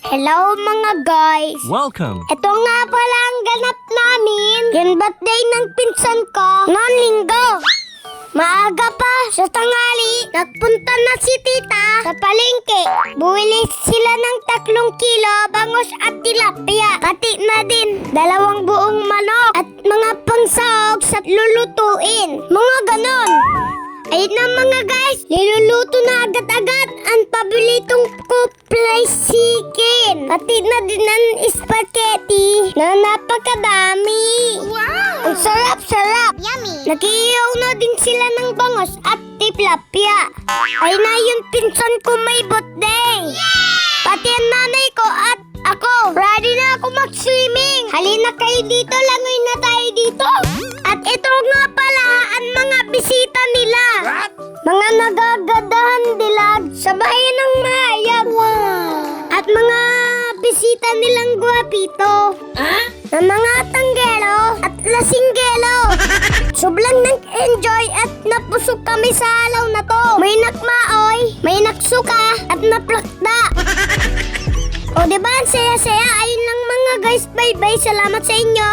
Hello mga guys! Welcome! Ito nga pala ang ganap namin. Yung birthday ng pinsan ko noong linggo. Maaga pa sa tanghali, nagpunta na si tita sa palengke. Buwili sila ng 3 kilo bangos at tilapia. Kati na din 2 buong manok at mga pangsahog sa lulutuin. Mga ganon. Ayun na mga guys, niluluto na agad-agad ang pabilitong couple chicken. Pati na din ang spaghetti na napakadami. Wow! Ang sarap-sarap. Yummy! Nagiihaw na din sila ng bangos at tilapia. Ay na yung pinsan ko may birthday. Pati ang nanay ko at ako. Ready na ako mag-swimming. Halina kayo dito, langoy na tayo dito. At ito nga pala ang mga bisita nila. Mga nagagadahan dilag sa bayan ng Mahayag. Wow! At mga bisita nilang guwapito. Na mga tanggelo at lasinggelo. Sobrang nag-enjoy at napusok kami sa alaw na to. May nakmaoy, may naksuka at naplakda. O diba ang saya-saya? Ayun lang mga guys, bye-bye. Salamat sa inyo.